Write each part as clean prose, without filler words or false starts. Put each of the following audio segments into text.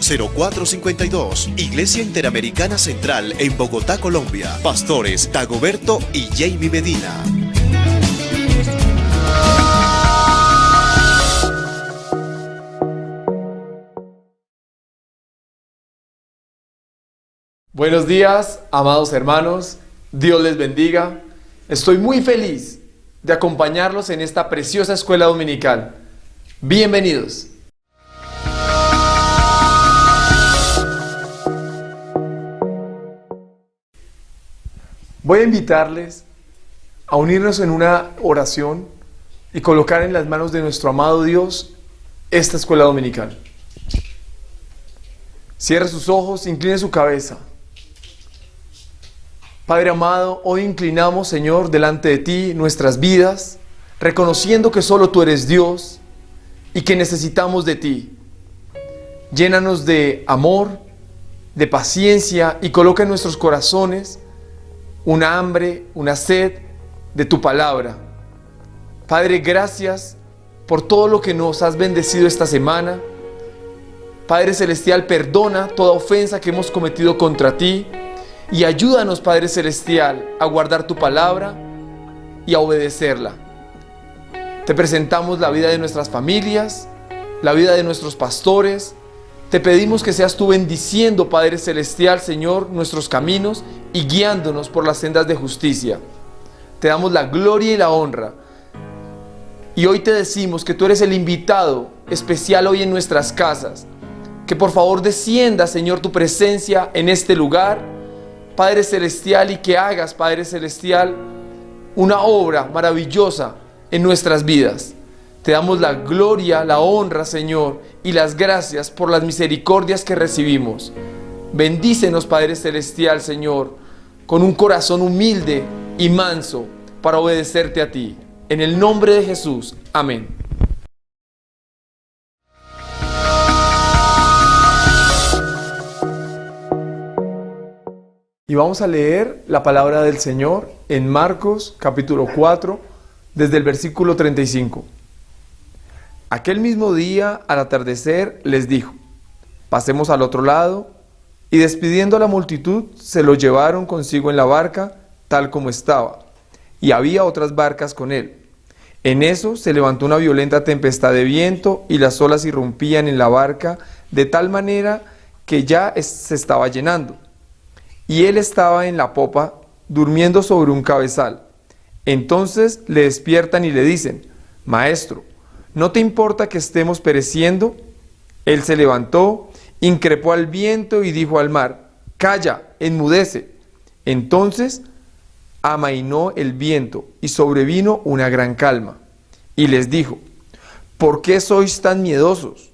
0452. Iglesia Interamericana Central en Bogotá, Colombia. Pastores Dagoberto y Jamie Medina. Buenos días, amados hermanos. Dios les bendiga. Estoy muy feliz de acompañarlos en esta preciosa escuela dominical. Bienvenidos. Voy a invitarles a unirnos en una oración y colocar en las manos de nuestro amado Dios esta escuela dominical. Cierre sus ojos, incline su cabeza. Padre amado, hoy inclinamos, Señor, delante de ti nuestras vidas, reconociendo que solo tú eres Dios y que necesitamos de ti. Llénanos de amor, de paciencia y coloca en nuestros corazones una hambre, una sed de tu palabra. Padre, gracias por todo lo que nos has bendecido esta semana. Padre Celestial, perdona toda ofensa que hemos cometido contra ti y ayúdanos, Padre Celestial, a guardar tu palabra y a obedecerla. Te presentamos la vida de nuestras familias, la vida de nuestros pastores. Te pedimos que seas tú bendiciendo, Padre Celestial, Señor, nuestros caminos y guiándonos por las sendas de justicia. Te damos la gloria y la honra. Y hoy te decimos que tú eres el invitado especial hoy en nuestras casas. Que por favor descienda, Señor, tu presencia en este lugar, Padre Celestial, y que hagas, Padre Celestial, una obra maravillosa en nuestras vidas. Te damos la gloria, la honra, Señor, y las gracias por las misericordias que recibimos. Bendícenos, Padre Celestial, Señor, con un corazón humilde y manso para obedecerte a ti. En el nombre de Jesús. Amén. Y vamos a leer la palabra del Señor en Marcos capítulo 4, desde el versículo 35. Aquel mismo día, al atardecer, les dijo: pasemos al otro lado, y despidiendo a la multitud, se lo llevaron consigo en la barca, tal como estaba, y había otras barcas con él. En eso se levantó una violenta tempestad de viento, y las olas irrumpían en la barca, de tal manera que ya se estaba llenando. Y él estaba en la popa, durmiendo sobre un cabezal. Entonces le despiertan y le dicen: Maestro, ¿no te importa que estemos pereciendo? Él se levantó, increpó al viento y dijo al mar: Calla, enmudece. Entonces amainó el viento y sobrevino una gran calma. Y les dijo: ¿por qué sois tan miedosos?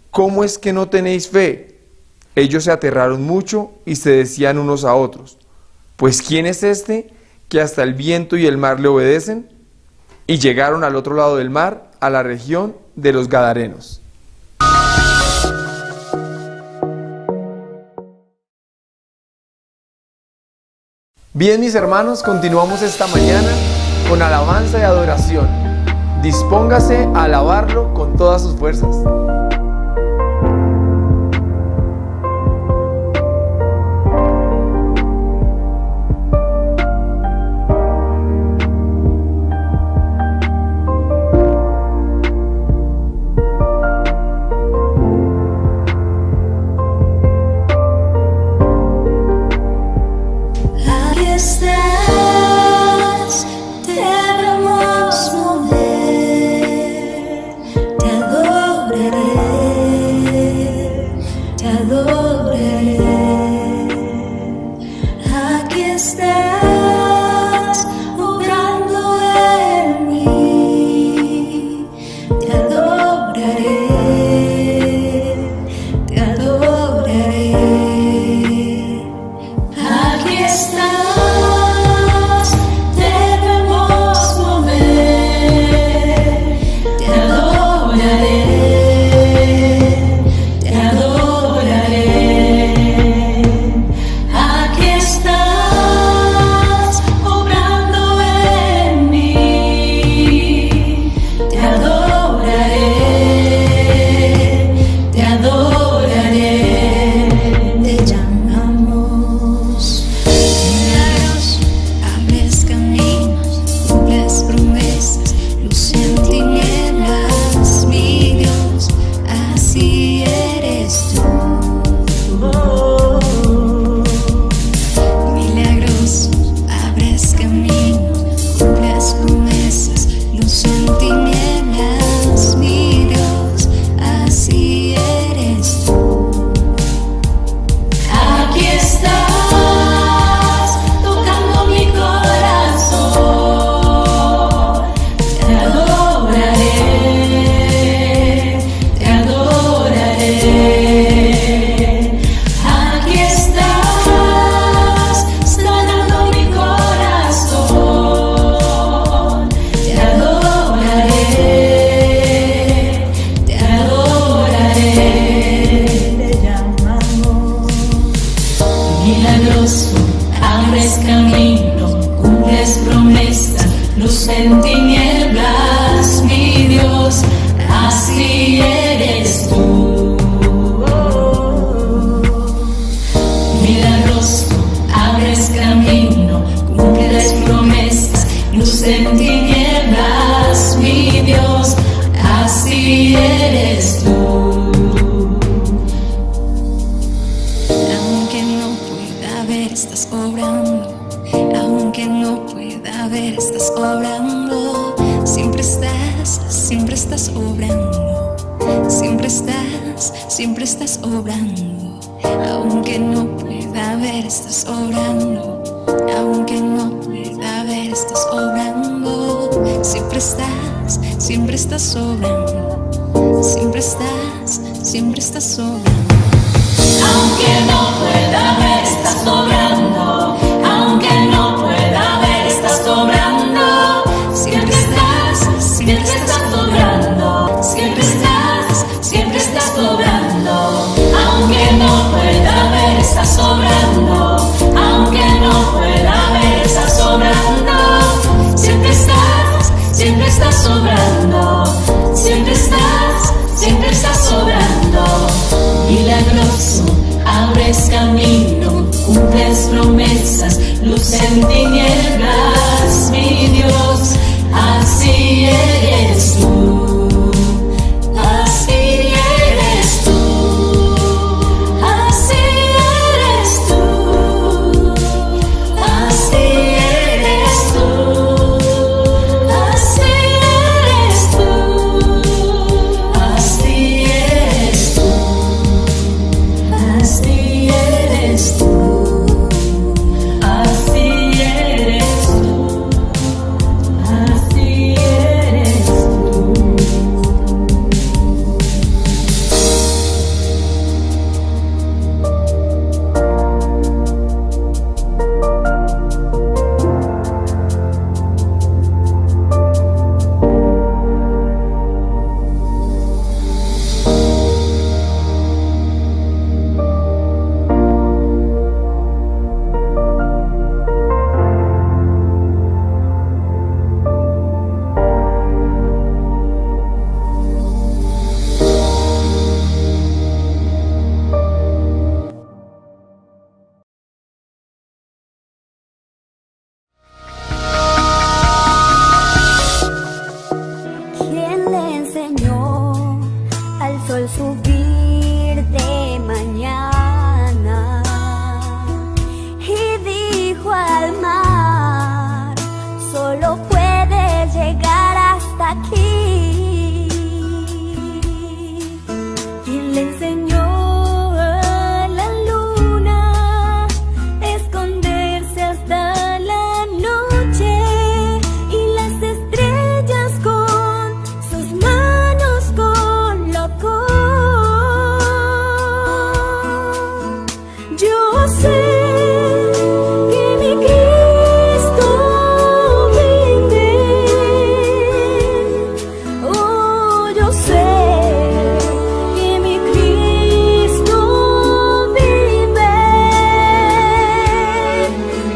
¿Cómo es que no tenéis fe? Ellos se aterraron mucho y se decían unos a otros: pues ¿quién es este que hasta el viento y el mar le obedecen? Y llegaron al otro lado del mar, a la región de los Gadarenos. Bien, mis hermanos, continuamos esta mañana con alabanza y adoración. Dispóngase a alabarlo con todas sus fuerzas. Te adoraré. en tinieblas, mi Dios, así eres tú. Milagroso, abres camino, cumples promesas, luz en tinieblas, mi Dios, así eres tú. Aunque no pueda ver, estás obrando. Aunque no pueda ver, estás obrando. Siempre estás obrando. Siempre estás obrando. Aunque no pueda ver, estás obrando. Aunque no pueda ver, estás obrando. Siempre estás obrando. Siempre estás obrando. Aunque no pueda ver, estás obrando. Aunque no pueda ver, estás obrando. Siempre estás obrando. Siempre estás obrando. Aunque no pueda ver, estás obrando. Aunque no pueda ver, estás obrando. Siempre estás obrando. Siempre estás obrando. Milagroso, abres camino, cumples promesas, luz en tinieblas, mi Dios, así eres tú, así eres tú, así eres tú, así eres tú, así eres tú, así eres tú. Así eres tú, así eres tú, así eres tú. ¿Quién le enseñó al sol subir de mañana? Y dijo al mar, solo puedes llegar hasta aquí. ¿Quién le enseñó a la luna a esconderse hasta la noche? Y las estrellas con sus manos colocó. Yo sé que mi Cristo vive. Oh, yo sé que mi Cristo vive.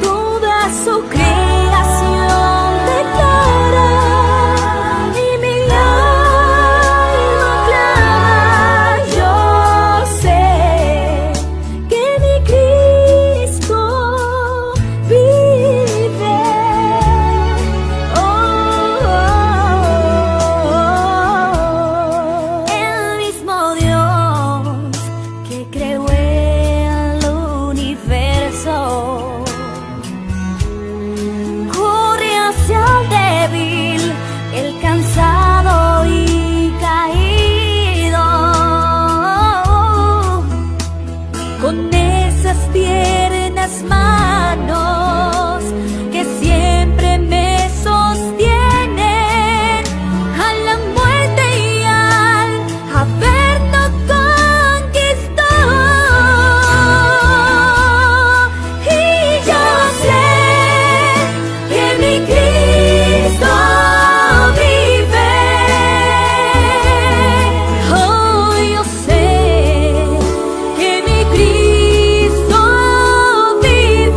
Toda su creación declara y mi alma clama. Yo sé que mi Cristo vive. El mismo Dios que creó el universo corre hacia el débil, el cansado y caído. Con esas tiernas manos que siempre me sostienen a la muerte y al averno conquistó. Y yo sé que mi Cristo vive. Oh, yo sé que mi Cristo vive.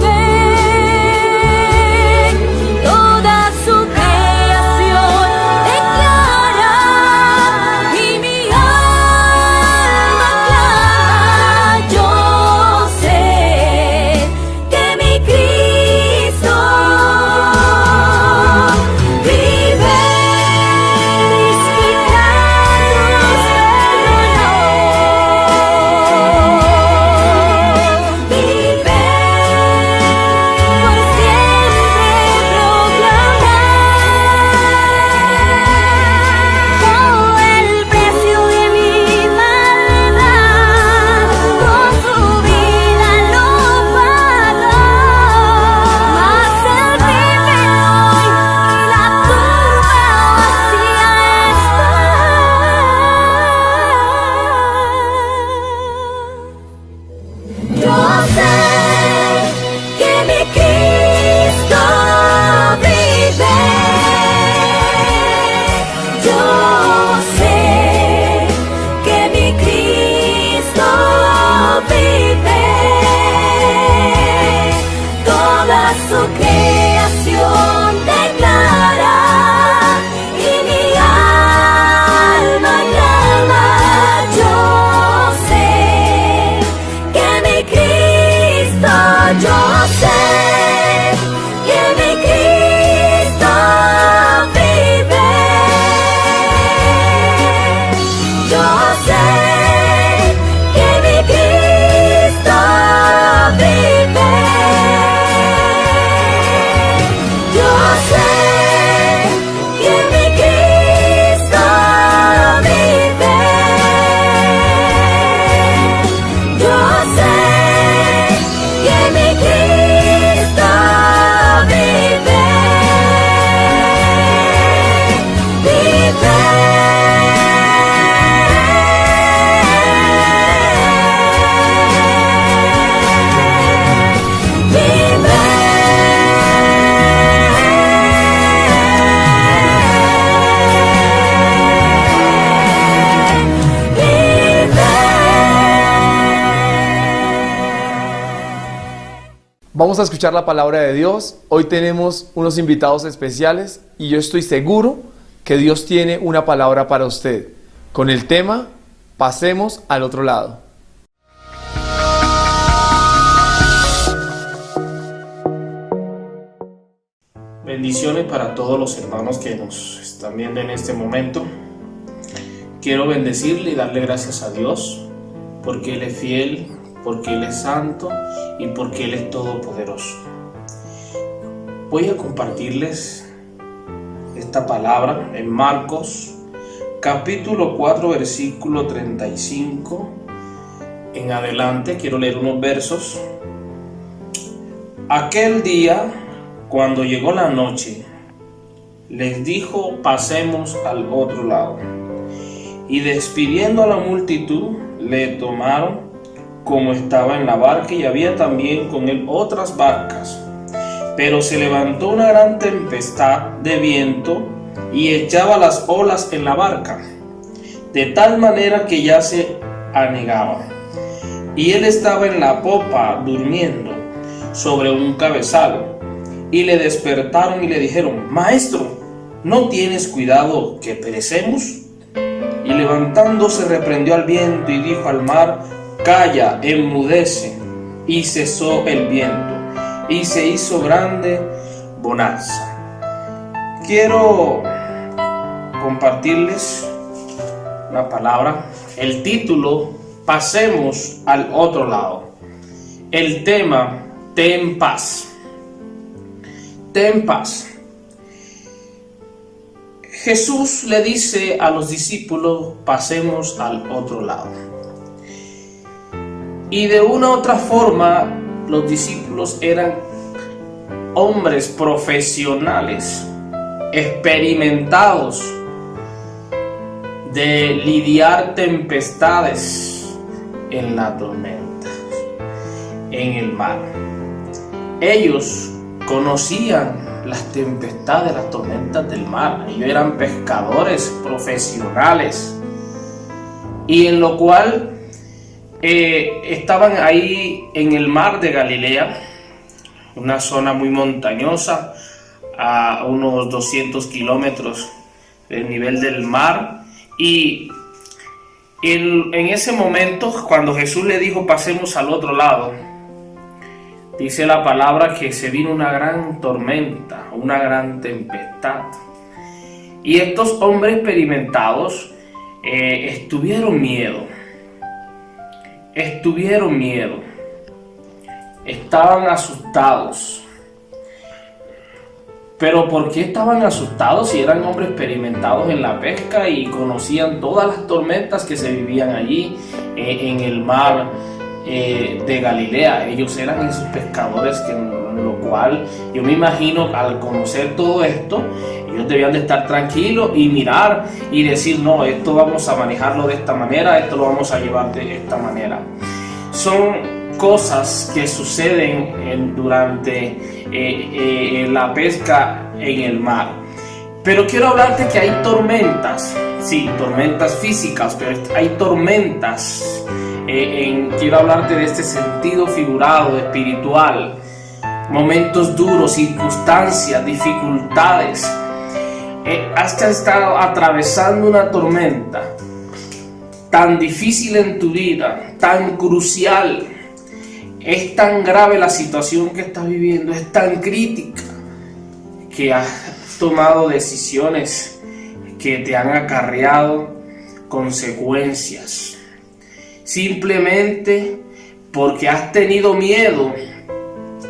Vamos a escuchar la palabra de Dios. Hoy tenemos unos invitados especiales y yo estoy seguro que Dios tiene una palabra para usted. Con el tema, pasemos al otro lado. Bendiciones para todos los hermanos que nos están viendo en este momento. Quiero bendecirle y darle gracias a Dios porque Él es fiel, porque Él es santo y porque Él es todopoderoso. Voy a compartirles esta palabra en Marcos capítulo 4 versículo 35 en adelante. Quiero leer unos versos. Aquel día, cuando llegó la noche, les dijo: pasemos al otro lado. Y despidiendo a la multitud, le tomaron como estaba en la barca, y había también con él otras barcas. Pero se levantó una gran tempestad de viento y echaba las olas en la barca, de tal manera que ya se anegaba. Y él estaba en la popa durmiendo sobre un cabezal. Y le despertaron y le dijeron: Maestro, ¿no tienes cuidado que perecemos? Y levantándose reprendió al viento y dijo al mar: Calla, enmudece. Y cesó el viento, y se hizo grande bonanza. Quiero compartirles una palabra. El título: pasemos al otro lado. El tema: ten paz. Ten paz. Jesús le dice a los discípulos: pasemos al otro lado. Y de una u otra forma, los discípulos eran hombres profesionales, experimentados de lidiar tempestades en la tormenta, en el mar. Ellos conocían las tempestades, las tormentas del mar. Ellos eran pescadores profesionales, y en lo cual estaban ahí en el mar de Galilea, una zona muy montañosa, a unos 200 kilómetros del nivel del mar. Y en ese momento, cuando Jesús le dijo: pasemos al otro lado, dice la palabra que se vino una gran tormenta, una gran tempestad. Y estos hombres experimentados tuvieron miedo, estaban asustados. Pero ¿por qué estaban asustados si eran hombres experimentados en la pesca y conocían todas las tormentas que se vivían allí en el mar de Galilea? Ellos eran esos pescadores que, en lo cual yo me imagino, al conocer todo esto, ellos debían de estar tranquilos y mirar y decir: no, esto vamos a manejarlo de esta manera, esto lo vamos a llevar de esta manera. Son cosas que suceden durante la pesca en el mar. Pero quiero hablarte que hay tormentas, sí, tormentas físicas, pero hay tormentas. Quiero hablarte de este sentido figurado, espiritual, momentos duros, circunstancias, dificultades. Has estado atravesando una tormenta tan difícil en tu vida, tan crucial. Es tan grave la situación que estás viviendo, es tan crítica, que has tomado decisiones que te han acarreado consecuencias. Simplemente porque has tenido miedo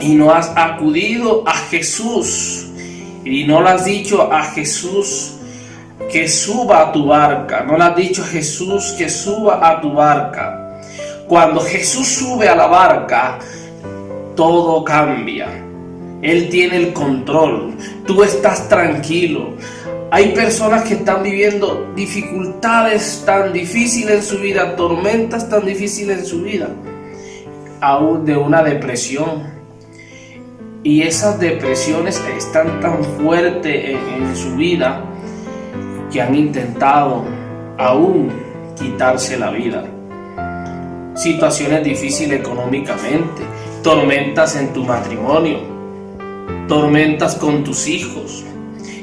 y no has acudido a Jesús y no le has dicho a Jesús que suba a tu barca, no le has dicho a Jesús que suba a tu barca. Cuando Jesús sube a la barca, todo cambia. Él tiene el control, tú estás tranquilo. Hay personas que están viviendo dificultades tan difíciles en su vida, tormentas tan difíciles en su vida, aún de una depresión. Y esas depresiones están tan fuertes en su vida que han intentado aún quitarse la vida. Situaciones difíciles económicamente, tormentas en tu matrimonio, tormentas con tus hijos,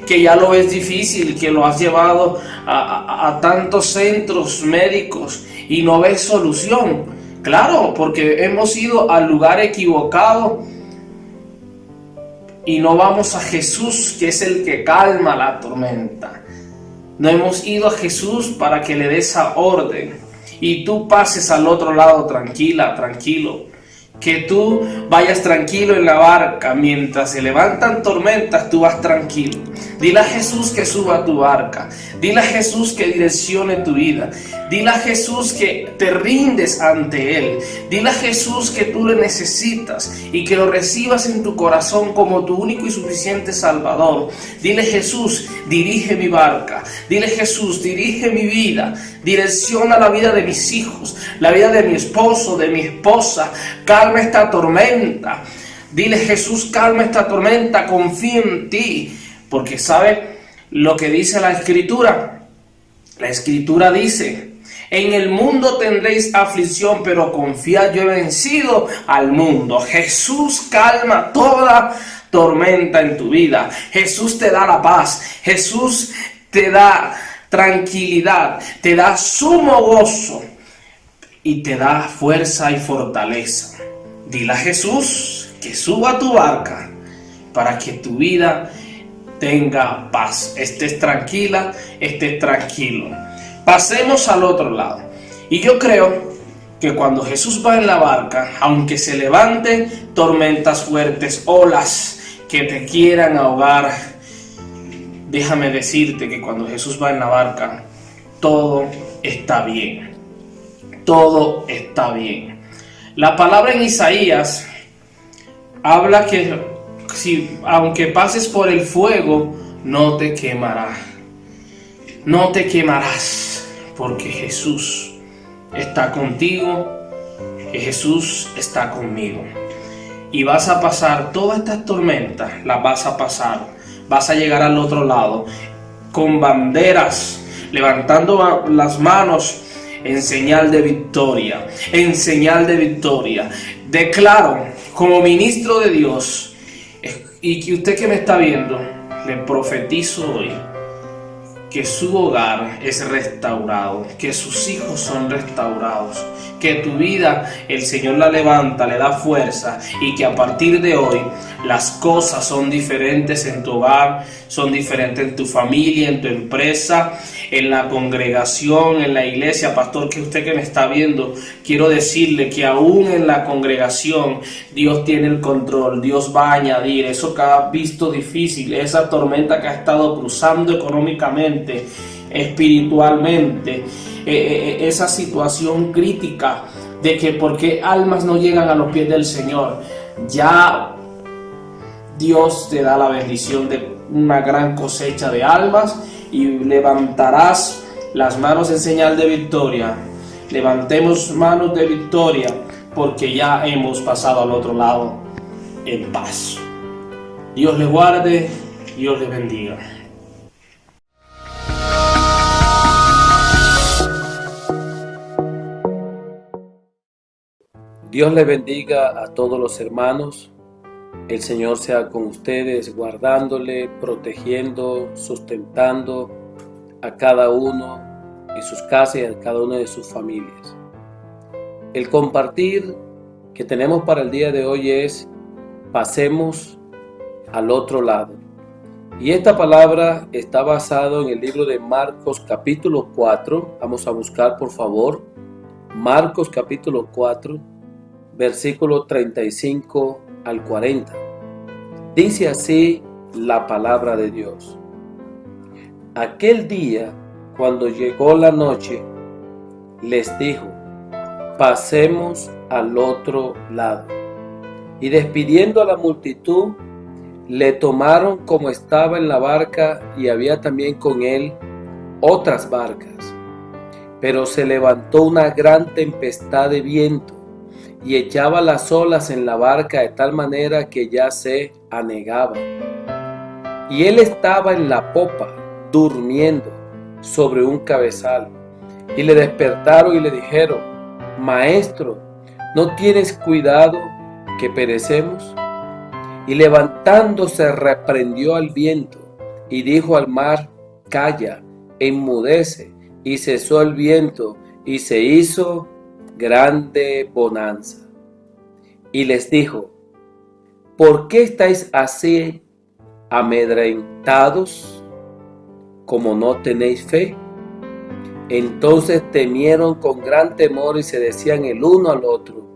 que ya lo ves difícil, que lo has llevado a tantos centros médicos y no ves solución. Claro, porque hemos ido al lugar equivocado y no vamos a Jesús, que es el que calma la tormenta. No hemos ido a Jesús para que le dé esa orden y tú pases al otro lado tranquila, tranquilo. Que tú vayas tranquilo en la barca, mientras se levantan tormentas, tú vas tranquilo. Dile a Jesús que suba a tu barca. Dile a Jesús que direccione tu vida. Dile a Jesús que te rindes ante Él. Dile a Jesús que tú le necesitas y que lo recibas en tu corazón como tu único y suficiente Salvador. Dile: Jesús, dirige mi barca. Dile: Jesús, dirige mi vida. Direcciona la vida de mis hijos, la vida de mi esposo, de mi esposa. Calma esta tormenta. Dile: Jesús, calma esta tormenta, confío en ti. Porque ¿sabe lo que dice la Escritura? La Escritura dice: en el mundo tendréis aflicción, pero confiad, yo he vencido al mundo. Jesús calma toda tormenta en tu vida. Jesús te da la paz. Jesús te da tranquilidad, te da sumo gozo y te da fuerza y fortaleza. Dile a Jesús que suba a tu barca para que tu vida tenga paz, estés tranquila, estés tranquilo. Pasemos al otro lado. Y yo creo que cuando Jesús va en la barca, aunque se levanten tormentas fuertes, olas que te quieran ahogar, déjame decirte que cuando Jesús va en la barca, todo está bien. Todo está bien. La palabra en Isaías habla que aunque pases por el fuego, no te quemará. No te quemarás, porque Jesús está contigo, que Jesús está conmigo. Y vas a pasar todas estas tormentas, las vas a pasar. Vas a llegar al otro lado con banderas, levantando las manos en señal de victoria. En señal de victoria. Declaro como ministro de Dios, y que usted que me está viendo, le profetizo hoy que su hogar es restaurado, que sus hijos son restaurados, que tu vida el Señor la levanta, le da fuerza, y que a partir de hoy las cosas son diferentes en tu hogar, son diferentes en tu familia, en tu empresa, en la congregación, en la iglesia. Pastor, que usted que me está viendo, quiero decirle que aún en la congregación Dios tiene el control. Dios va a añadir eso que ha visto difícil, esa tormenta que ha estado cruzando económicamente, espiritualmente, esa situación crítica de que por qué almas no llegan a los pies del Señor. Ya Dios te da la bendición de una gran cosecha de almas y levantarás las manos en señal de victoria. Levantemos manos de victoria porque ya hemos pasado al otro lado en paz. Dios les guarde, Dios les bendiga. Dios les bendiga a todos los hermanos. El Señor sea con ustedes, guardándole, protegiendo, sustentando a cada uno en sus casas y a cada una de sus familias. El compartir que tenemos para el día de hoy es: pasemos al otro lado. Y esta palabra está basada en el libro de Marcos capítulo 4. Vamos a buscar, por favor, Marcos capítulo 4, versículo 35 al 40. Dice así la palabra de Dios: aquel día, cuando llegó la noche, les dijo: pasemos al otro lado. Y despidiendo a la multitud, le tomaron como estaba en la barca, y había también con él otras barcas. Pero se levantó una gran tempestad de viento, y echaba las olas en la barca de tal manera que ya se anegaba. Y él estaba en la popa, durmiendo sobre un cabezal. Y le despertaron y le dijeron: Maestro, ¿no tienes cuidado que perecemos? Y levantándose reprendió al viento y dijo al mar: calla, enmudece. Y cesó el viento y se hizo grande bonanza. Y les dijo: ¿por qué estáis así amedrentados, como no tenéis fe? Entonces temieron con gran temor y se decían el uno al otro: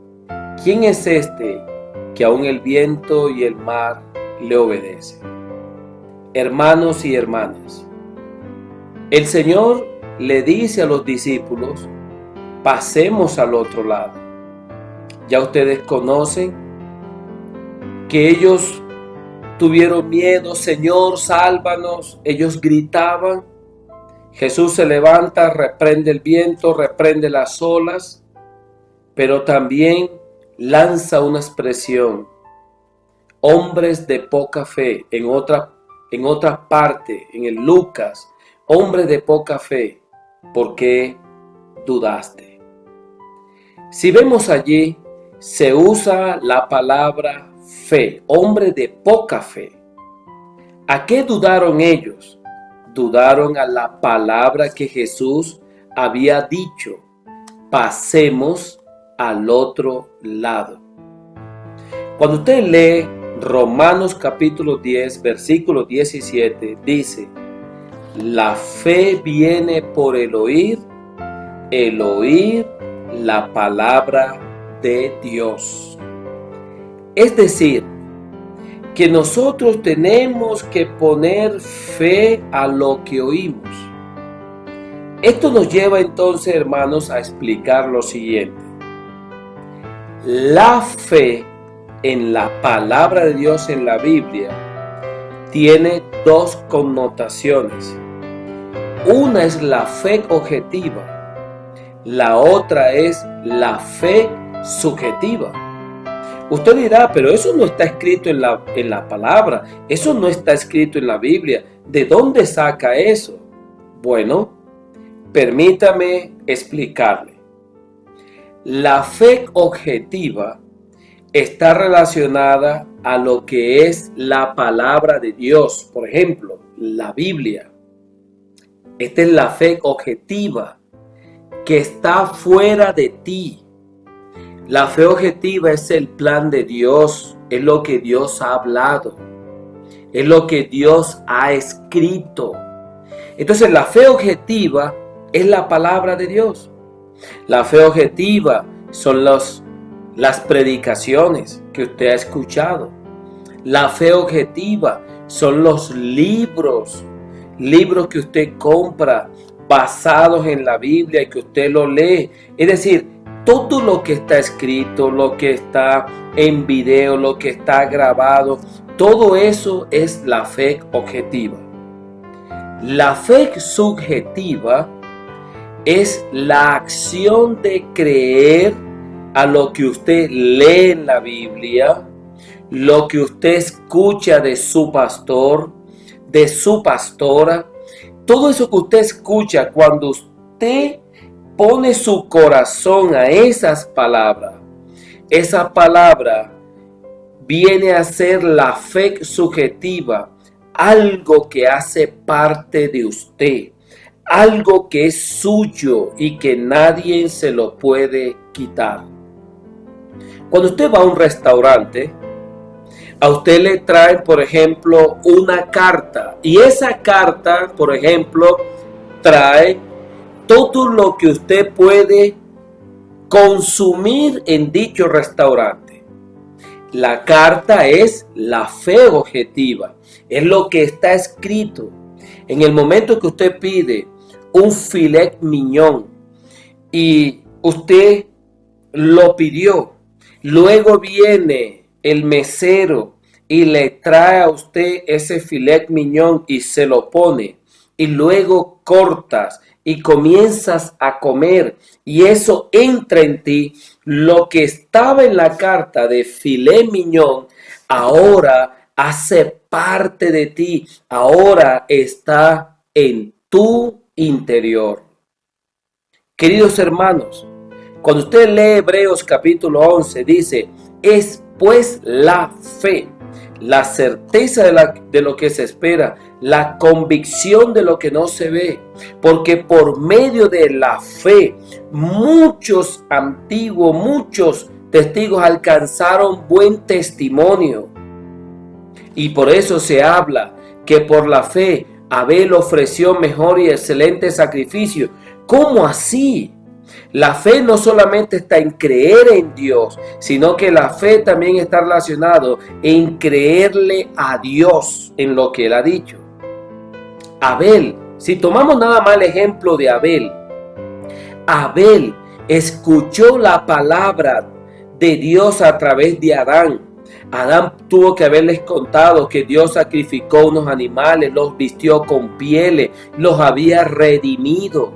¿quién es este que aun el viento y el mar le obedecen? Hermanos y hermanas, el Señor le dice a los discípulos: pasemos al otro lado. Ya ustedes conocen que ellos tuvieron miedo. Señor, sálvanos. Ellos gritaban. Jesús se levanta, reprende el viento, reprende las olas, pero también lanza una expresión: hombres de poca fe. En otra parte, en el Lucas: hombres de poca fe, ¿por qué dudaste? Si vemos allí, se usa la palabra fe, hombre de poca fe. ¿A qué dudaron ellos? Dudaron a la palabra que Jesús había dicho: pasemos al otro lado. Cuando usted lee Romanos capítulo 10, versículo 17, dice: la fe viene por el oír la palabra de Dios. Es decir, que nosotros tenemos que poner fe a lo que oímos. Esto nos lleva entonces, hermanos, a explicar lo siguiente. La fe en la palabra de Dios en la Biblia tiene dos connotaciones. Una es la fe objetiva, la otra es la fe subjetiva. Usted dirá: pero eso no está escrito en la palabra, eso no está escrito en la Biblia. ¿De dónde saca eso? Bueno, permítame explicarle. La fe objetiva está relacionada a lo que es la palabra de Dios, por ejemplo, la Biblia. Esta es la fe objetiva que está fuera de ti. La fe objetiva es el plan de Dios, es lo que Dios ha hablado, es lo que Dios ha escrito. Entonces la fe objetiva es la palabra de Dios. La fe objetiva son las predicaciones que usted ha escuchado. La fe objetiva son los libros que usted compra basados en la Biblia y que usted lo lee. Es decir, todo lo que está escrito, lo que está en video, lo que está grabado, todo eso es la fe objetiva. La fe subjetiva es la acción de creer a lo que usted lee en la Biblia, lo que usted escucha de su pastor, de su pastora. Todo eso que usted escucha, cuando usted pone su corazón a esas palabras, esa palabra viene a ser la fe subjetiva, algo que hace parte de usted, algo que es suyo y que nadie se lo puede quitar. Cuando usted va a un restaurante, a usted le traen, por ejemplo, una carta, y esa carta, por ejemplo, trae todo lo que usted puede consumir en dicho restaurante. La carta es la fe objetiva, es lo que está escrito. En el momento que usted pide un filet mignon y usted lo pidió, luego viene el mesero y le trae a usted ese filet mignon y se lo pone, y luego cortas y comienzas a comer, y eso entra en ti. Lo que estaba en la carta de filet mignon ahora hace parte de ti, ahora está en tu interior. Queridos hermanos, cuando usted lee Hebreos capítulo 11, dice: es pues la fe, la certeza de lo que se espera, la convicción de lo que no se ve, porque por medio de la fe muchos testigos alcanzaron buen testimonio. Y por eso se habla que por la fe Abel ofreció mejor y excelente sacrificio. ¿Cómo así? La fe no solamente está en creer en Dios, sino que la fe también está relacionado en creerle a Dios en lo que Él ha dicho. Abel, si tomamos nada más el ejemplo de Abel, Abel escuchó la palabra de Dios a través de Adán. Adán tuvo que haberles contado que Dios sacrificó unos animales, los vistió con pieles, los había redimido.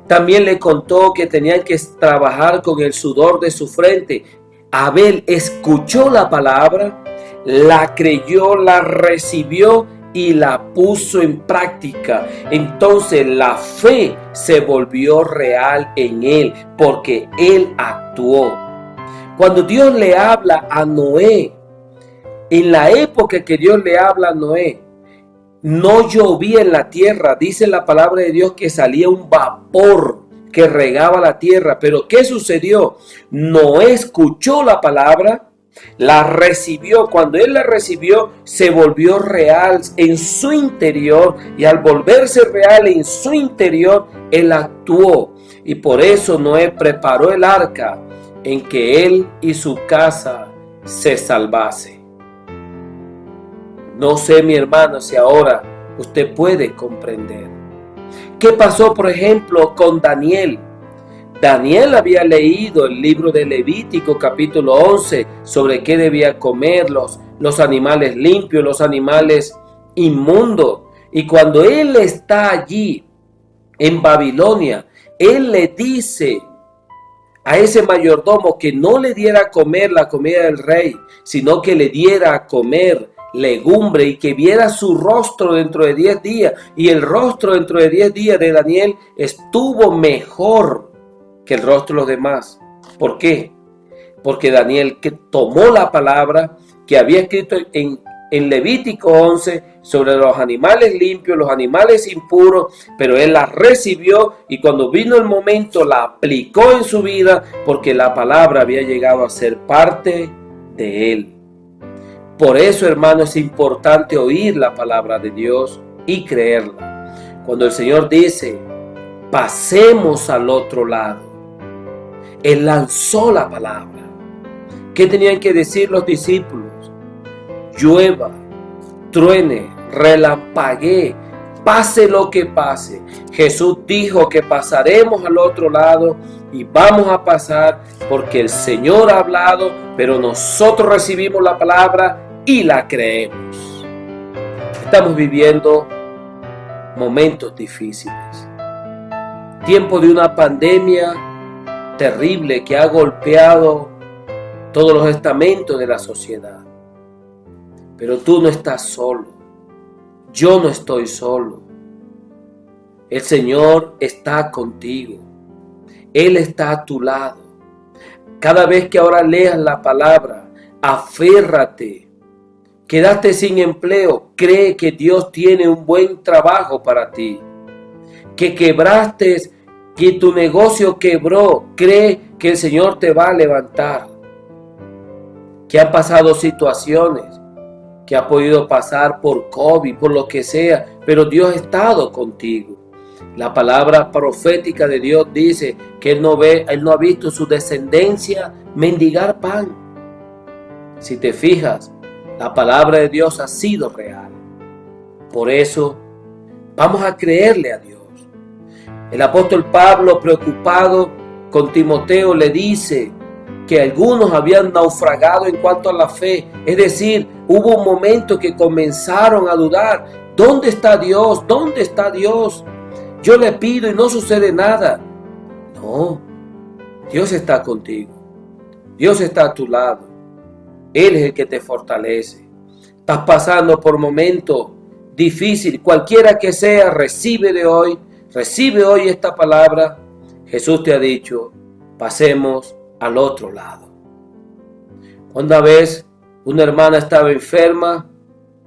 También le contó que tenían que trabajar con el sudor de su frente. Abel escuchó la palabra, la creyó, la recibió y la puso en práctica. Entonces la fe se volvió real en él porque él actuó. Cuando Dios le habla a Noé, en la época que Dios le habla a Noé, no llovía en la tierra. Dice la palabra de Dios que salía un vapor que regaba la tierra. Pero ¿qué sucedió? Noé escuchó la palabra, la recibió. Cuando él la recibió, se volvió real en su interior. Y al volverse real en su interior, él actuó. Y por eso Noé preparó el arca en que él y su casa se salvase. No sé, mi hermano, si ahora usted puede comprender. ¿Qué pasó, por ejemplo, con Daniel? Daniel había leído el libro de Levítico, capítulo 11, sobre qué debía comer los animales limpios, los animales inmundos. Y cuando él está allí, en Babilonia, él le dice a ese mayordomo que no le diera a comer la comida del rey, sino que le diera a comer legumbre y que viera su rostro dentro de 10 días. Y el rostro dentro de 10 días de Daniel estuvo mejor que el rostro de los demás. ¿Por qué? Porque Daniel, que tomó la palabra que había escrito en Levítico 11 sobre los animales limpios, los animales impuros, pero él la recibió y cuando vino el momento la aplicó en su vida porque la palabra había llegado a ser parte de él. Por eso, hermano, es importante oír la palabra de Dios y creerla. Cuando el Señor dice, pasemos al otro lado, Él lanzó la palabra. ¿Qué tenían que decir los discípulos? Llueva, truene, relampaguee, pase lo que pase. Jesús dijo que pasaremos al otro lado y vamos a pasar porque el Señor ha hablado, pero nosotros recibimos la palabra y la creemos. Estamos viviendo momentos difíciles. Tiempo de una pandemia terrible que ha golpeado todos los estamentos de la sociedad. Pero tú no estás solo. Yo no estoy solo. El Señor está contigo. Él está a tu lado. Cada vez que ahora leas la palabra, aférrate. Quedaste sin empleo. Cree que Dios tiene un buen trabajo para ti. Que quebraste, que tu negocio quebró. Cree que el Señor te va a levantar. Que han pasado situaciones, que ha podido pasar por COVID, por lo que sea, pero Dios ha estado contigo. La palabra profética de Dios dice que Él no ha visto su descendencia mendigar pan. Si te fijas, la palabra de Dios ha sido real. Por eso, vamos a creerle a Dios. El apóstol Pablo, preocupado con Timoteo, le dice que algunos habían naufragado en cuanto a la fe. Es decir, hubo un momento que comenzaron a dudar. ¿Dónde está Dios? ¿Dónde está Dios? Yo le pido y no sucede nada. No, Dios está contigo. Dios está a tu lado. Él es el que te fortalece. Estás pasando por momentos difíciles, cualquiera que sea, recibe hoy esta palabra. Jesús te ha dicho, pasemos al otro lado. Una vez una hermana estaba enferma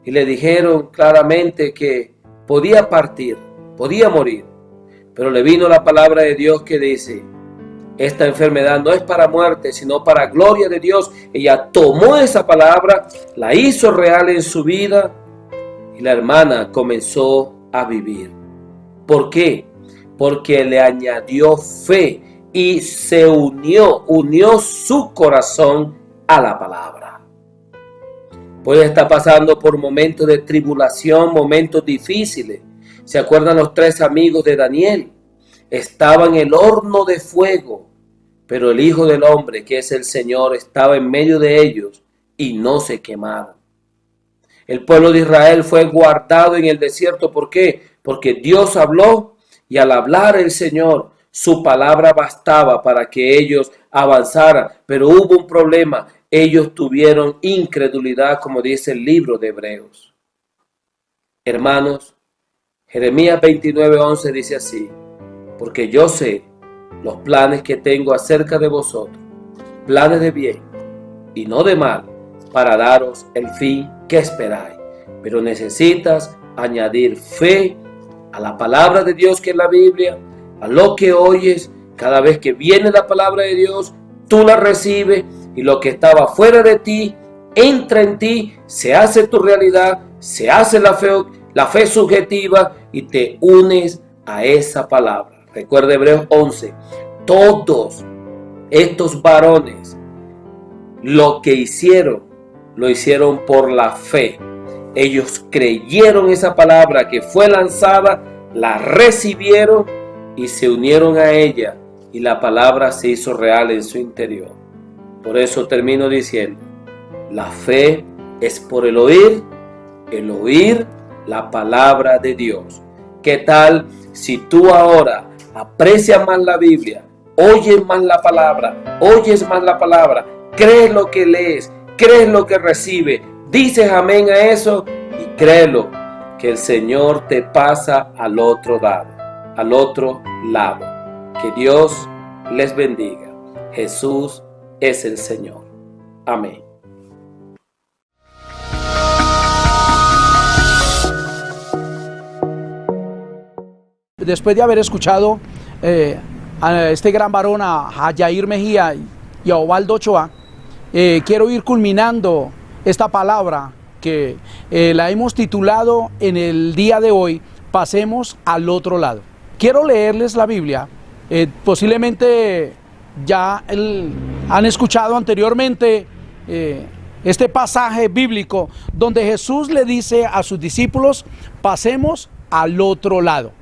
y le dijeron claramente que podía partir, podía morir. Pero le vino la palabra de Dios que dice: esta enfermedad no es para muerte, sino para gloria de Dios. Ella tomó esa palabra, la hizo real en su vida y la hermana comenzó a vivir. ¿Por qué? Porque le añadió fe y se unió su corazón a la palabra. Puede estar pasando por momentos de tribulación, momentos difíciles. ¿Se acuerdan los 3 amigos de Daniel? Estaban en el horno de fuego, pero el Hijo del Hombre, que es el Señor, estaba en medio de ellos y no se quemaron. El pueblo de Israel fue guardado en el desierto. ¿Por qué? Porque Dios habló y al hablar el Señor, su palabra bastaba para que ellos avanzaran. Pero hubo un problema. Ellos tuvieron incredulidad, como dice el libro de Hebreos. Hermanos, Jeremías 29:11 dice así: porque yo sé los planes que tengo acerca de vosotros, planes de bien y no de mal, para daros el fin que esperáis. Pero necesitas añadir fe a la palabra de Dios, que es la Biblia, a lo que oyes. Cada vez que viene la palabra de Dios, tú la recibes y lo que estaba fuera de ti entra en ti, se hace tu realidad, se hace la fe subjetiva y te unes a esa palabra. Recuerda Hebreos 11, todos estos varones lo que hicieron, lo hicieron por la fe. Ellos creyeron esa palabra que fue lanzada, la recibieron y se unieron a ella, y la palabra se hizo real en su interior. Por eso termino diciendo: la fe es por el oír la palabra de Dios. ¿Qué tal si tú ahora aprecias más la Biblia, oyes más la palabra, crees lo que lees, crees lo que recibes, dices amén a eso y créelo que el Señor te pasa al otro lado? Que Dios les bendiga. Jesús es el Señor. Amén. Después de haber escuchado a este gran varón, a Yair Mejía y a Ovaldo Ochoa, quiero ir culminando esta palabra que la hemos titulado en el día de hoy: pasemos al otro lado. Quiero leerles la Biblia. Posiblemente ya han escuchado anteriormente este pasaje bíblico donde Jesús le dice a sus discípulos: pasemos al otro lado.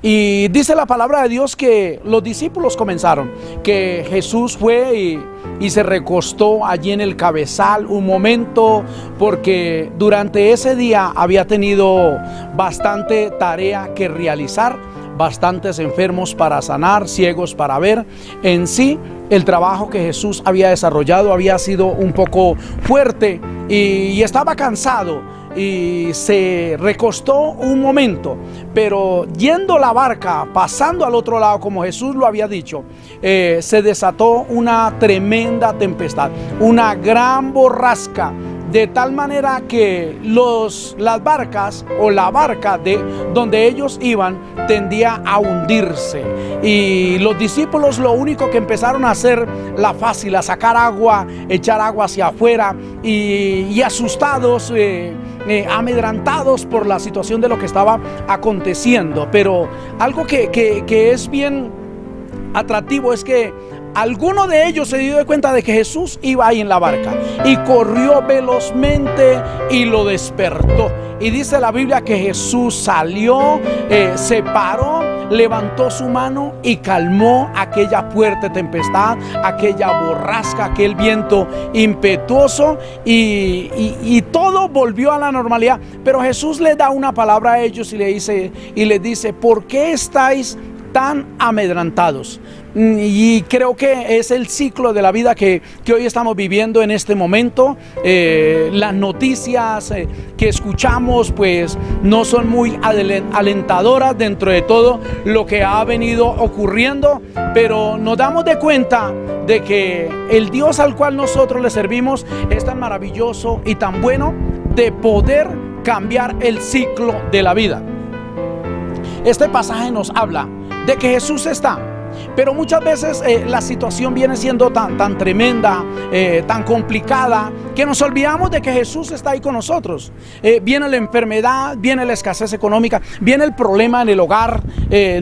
Y dice la palabra de Dios que los discípulos comenzaron, que Jesús fue y se recostó allí en el cabezal un momento, porque durante ese día había tenido bastante tarea que realizar, bastantes enfermos para sanar, ciegos para ver. En sí, el trabajo que Jesús había desarrollado había sido un poco fuerte y estaba cansado. Y se recostó un momento, pero yendo la barca, pasando al otro lado, como Jesús lo había dicho, se desató una tremenda tempestad, una gran borrasca, de tal manera que las barcas o la barca de donde ellos iban tendía a hundirse. Y los discípulos lo único que empezaron a hacer, la fácil, a sacar agua, echar agua hacia afuera y asustados, amedrantados por la situación de lo que estaba aconteciendo. Pero algo que es bien atractivo es que alguno de ellos se dio cuenta de que Jesús iba ahí en la barca y corrió velozmente y lo despertó. Y dice la Biblia que Jesús salió, se paró, levantó su mano y calmó aquella fuerte tempestad, aquella borrasca, aquel viento impetuoso, y todo volvió a la normalidad. Pero Jesús les da una palabra a ellos y les dice: ¿por qué estáis tan amedrentados. Y creo que es el ciclo de la vida que hoy estamos viviendo en este momento. Las noticias que escuchamos pues no son muy alentadoras dentro de todo lo que ha venido ocurriendo, pero nos damos de cuenta de que el Dios al cual nosotros le servimos es tan maravilloso y tan bueno de poder cambiar el ciclo de la vida. Este pasaje nos habla de que Jesús está, pero muchas veces la situación viene siendo tan tremenda, tan complicada, que nos olvidamos de que Jesús está ahí con nosotros. Viene la enfermedad, viene la escasez económica, viene el problema en el hogar,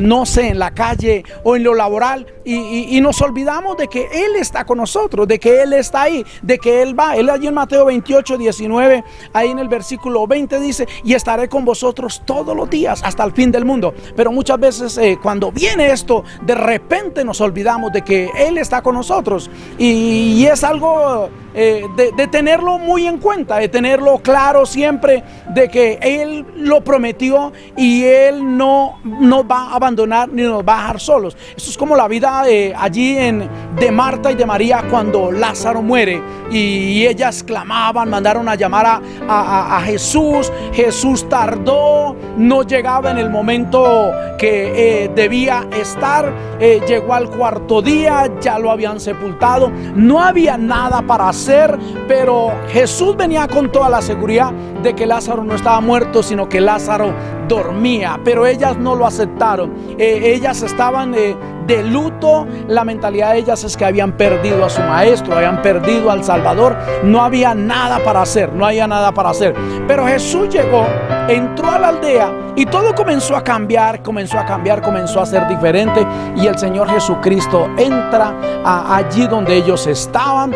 no sé, en la calle o en lo laboral, y nos olvidamos de que Él está con nosotros, de que Él está ahí, de que Él va. Él allí en Mateo 28, 19, ahí en el versículo 20 dice: y estaré con vosotros todos los días hasta el fin del mundo. Pero muchas veces cuando viene esto, de repente nos olvidamos de que Él está con nosotros, y es algo de tenerlo muy en cuenta, de tenerlo claro siempre, de que Él lo prometió y Él no nos va a abandonar ni nos va a dejar solos. Esto es como la vida allí de Marta y de María cuando Lázaro muere, y ellas clamaban, mandaron a llamar a Jesús. Jesús tardó, no llegaba en el momento que debía estar. Llegó al cuarto día, ya lo habían sepultado, no había nada para hacer, pero Jesús venía con toda la seguridad de que Lázaro no estaba muerto, sino que Lázaro dormía. Pero ellas no lo aceptaron. Ellas estaban de luto. La mentalidad de ellas es que habían perdido a su maestro, habían perdido al Salvador. No había nada para hacer, no había nada para hacer. Pero Jesús llegó, entró a la aldea y todo comenzó a cambiar, comenzó a ser diferente. Y el Señor Jesucristo entra allí donde ellos estaban,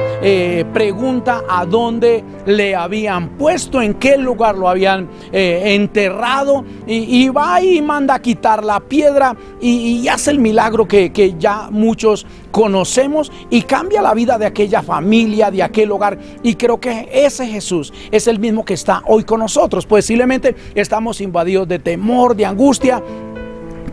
pregunta a dónde le habían puesto, en qué lugar lo habían enterrado, y va y manda a quitar la piedra y hace el milagro que ya muchos conocemos, y cambia la vida de aquella familia, de aquel hogar. Y creo que ese Jesús es el mismo que está hoy con nosotros. Posiblemente estamos invadidos de temor, de angustia,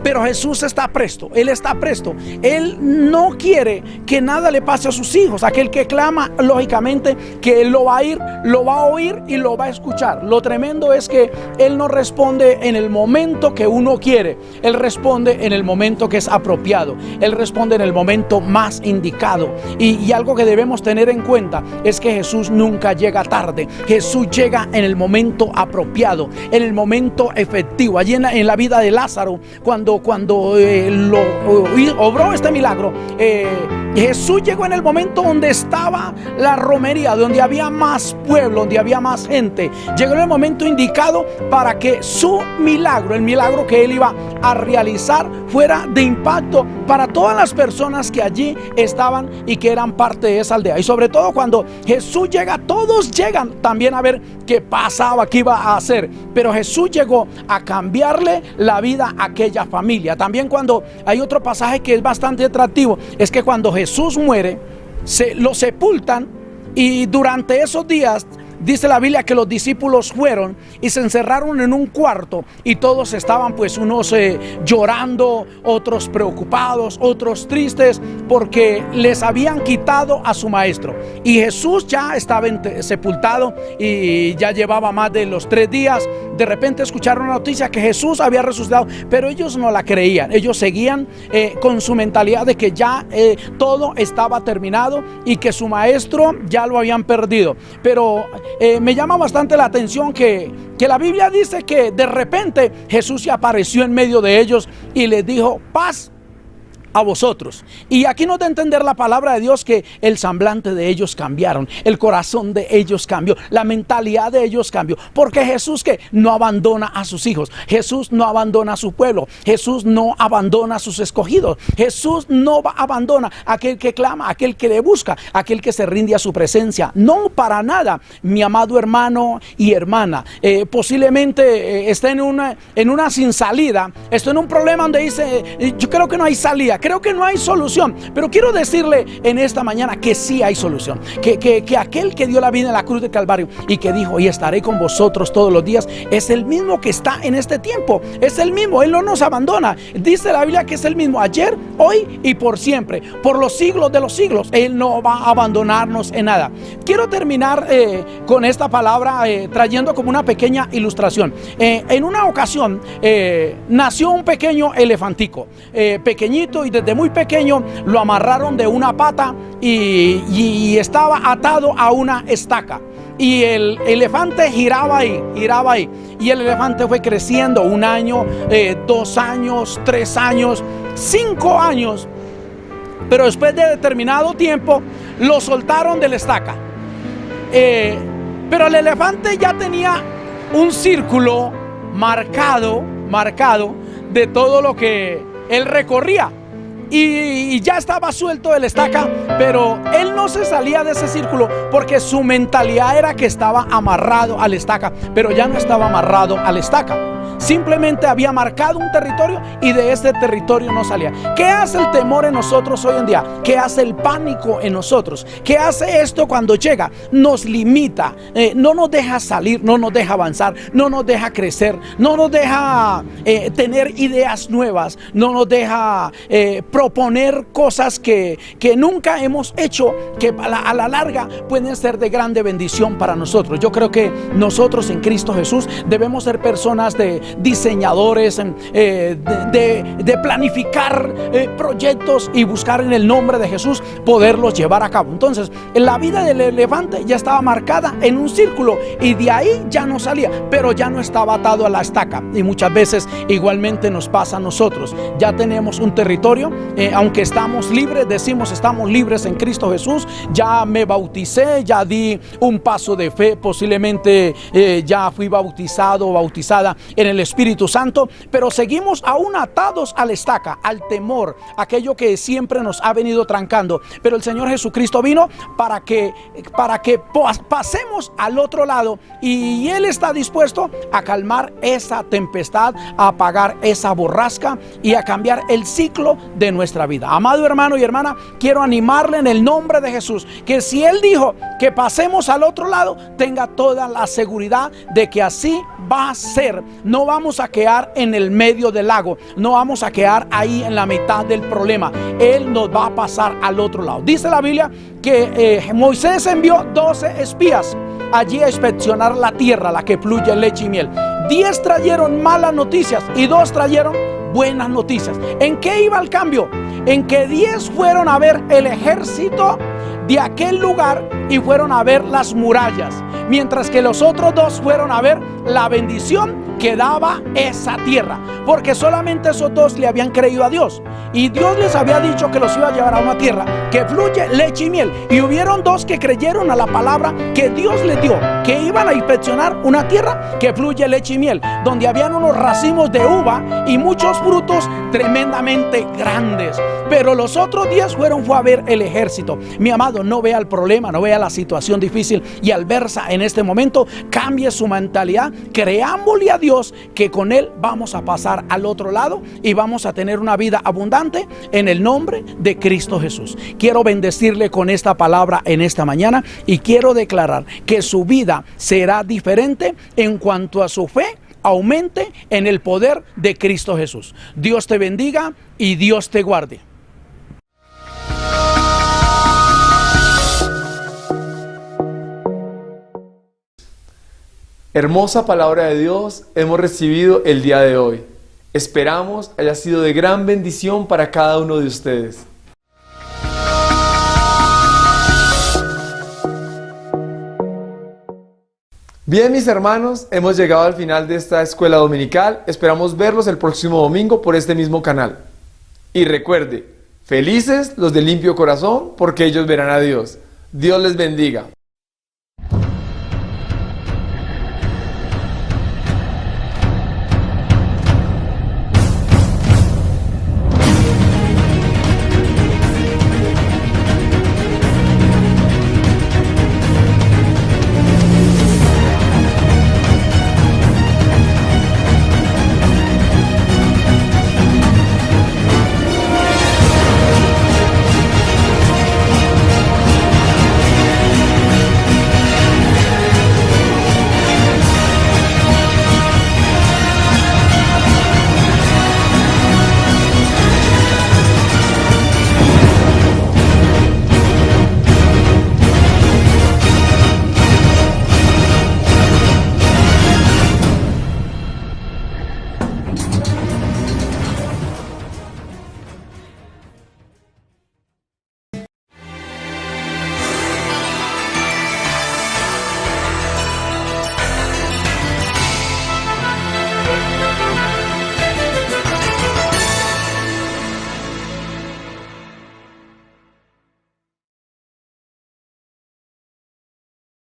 pero Jesús está presto, Él está presto. Él no quiere que nada le pase a sus hijos. Aquel que clama, lógicamente que Él lo va a ir, lo va a oír y lo va a escuchar. Lo tremendo es que Él no responde en el momento que uno quiere. Él responde en el momento que es apropiado. Él responde en el momento más indicado. Y algo que debemos tener en cuenta es que Jesús nunca llega tarde. Jesús llega en el momento apropiado, en el momento efectivo. Allí en la vida de Lázaro, cuando obró este milagro, Jesús llegó en el momento donde estaba la romería, donde había más pueblo, donde había más gente. Llegó en el momento indicado para que su milagro, el milagro que Él iba a realizar, fuera de impacto para todas las personas que allí estaban y que eran parte de esa aldea. Y sobre todo cuando Jesús llega, todos llegan también a ver qué pasaba, qué iba a hacer. Pero Jesús llegó a cambiarle la vida a aquella familia. También cuando hay otro pasaje que es bastante atractivo, es que cuando Jesús muere, lo sepultan, y durante esos días dice la Biblia que los discípulos fueron y se encerraron en un cuarto, y todos estaban pues unos llorando, otros preocupados, otros tristes, porque les habían quitado a su maestro. Y Jesús ya estaba sepultado y ya llevaba más de los 3 días. De repente escucharon la noticia que Jesús había resucitado, pero ellos no la creían. Ellos seguían con su mentalidad de que ya todo estaba terminado y que su maestro ya lo habían perdido. Pero me llama bastante la atención que la Biblia dice que de repente Jesús se apareció en medio de ellos y les dijo: paz a vosotros. Y aquí nos da a entender la palabra de Dios que el semblante de ellos cambiaron, el corazón de ellos cambió, la mentalidad de ellos cambió, porque Jesús que no abandona a sus hijos, Jesús no abandona a su pueblo, Jesús no abandona a sus escogidos, Jesús no abandona a aquel que clama, a aquel que le busca, a aquel que se rinde a su presencia. No, para nada, mi amado hermano y hermana. Posiblemente está en una sin salida, está en un problema donde dice: yo creo que no hay salida, creo que no hay solución. Pero quiero decirle en esta mañana que sí hay solución. Que aquel que dio la vida en la cruz del Calvario y que dijo: y estaré con vosotros todos los días, es el mismo que está en este tiempo. Es el mismo, Él no nos abandona. Dice la Biblia que es el mismo ayer, hoy y por siempre, por los siglos de los siglos. Él no va a abandonarnos en nada. Quiero terminar con esta palabra trayendo como una pequeña ilustración. En una ocasión nació un pequeño elefantico, pequeñito, y desde muy pequeño lo amarraron de una pata y estaba atado a una estaca. Y el elefante giraba ahí, y el elefante fue creciendo 1 año, 2 años, 3 años, 5 años. Pero después de determinado tiempo lo soltaron de la estaca. Pero el elefante ya tenía un círculo marcado de todo lo que él recorría. Y ya estaba suelto de la estaca, pero él no se salía de ese círculo porque su mentalidad era que estaba amarrado a la estaca, pero ya no estaba amarrado a la estaca. Simplemente había marcado un territorio y de ese territorio no salía. ¿Qué hace el temor en nosotros hoy en día? ¿Qué hace el pánico en nosotros? ¿Qué hace esto cuando llega? Nos limita, no nos deja salir, no nos deja avanzar, no nos deja crecer, no nos deja tener ideas nuevas, no nos deja proponer cosas que nunca hemos hecho, que a la larga pueden ser de grande bendición para nosotros. Yo creo que nosotros en Cristo Jesús debemos ser personas de diseñadores, de planificar proyectos y buscar en el nombre de Jesús poderlos llevar a cabo. Entonces, la vida del elefante ya estaba marcada en un círculo y de ahí ya no salía, pero ya no estaba atado a la estaca. Y muchas veces igualmente nos pasa a nosotros. Ya tenemos un territorio, aunque estamos libres, decimos estamos libres en Cristo Jesús. Ya me bauticé, ya di un paso de fe, posiblemente ya fui bautizado o bautizada en el Espíritu Santo, pero seguimos aún atados a la estaca, al temor, aquello que siempre nos ha venido trancando. Pero el Señor Jesucristo vino para que pasemos al otro lado, y Él está dispuesto a calmar esa tempestad, a apagar esa borrasca y a cambiar el ciclo de nuestra vida. Amado hermano y hermana, quiero animarle en el nombre de Jesús, que si Él dijo que pasemos al otro lado, tenga toda la seguridad de que así va a ser. No vamos a quedar en el medio del lago, no vamos a quedar ahí en la mitad del problema. Él nos va a pasar al otro lado. Dice la Biblia que Moisés envió 12 espías allí a inspeccionar la tierra, la que fluye leche y miel. 10 trajeron malas noticias y 2 trajeron buenas noticias. ¿En qué iba el cambio? En que 10 fueron a ver el ejército de aquel lugar y fueron a ver las murallas, mientras que los otros 2 fueron a ver la bendición que daba esa tierra, porque solamente esos 2 le habían creído a Dios, y Dios les había dicho que los iba a llevar a una tierra que fluye leche y miel. Y hubieron 2 que creyeron a la palabra que Dios les dio, que iban a inspeccionar una tierra que fluye leche y miel, donde habían unos racimos de uva y muchos frutos tremendamente grandes. Pero los otros 10 fue a ver el ejército. Mi amado, no vea el problema, no vea la situación difícil y adversa en este momento. Cambie su mentalidad, creámosle a Dios que con Él vamos a pasar al otro lado y vamos a tener una vida abundante en el nombre de Cristo Jesús. Quiero bendecirle con esta palabra en esta mañana y quiero declarar que su vida será diferente en cuanto a su fe aumente en el poder de Cristo Jesús. Dios te bendiga y Dios te guarde. Hermosa palabra de Dios hemos recibido el día de hoy. Esperamos haya sido de gran bendición para cada uno de ustedes. Bien, mis hermanos, hemos llegado al final de esta escuela dominical. Esperamos verlos el próximo domingo por este mismo canal. Y recuerde, felices los de limpio corazón, porque ellos verán a Dios. Dios les bendiga.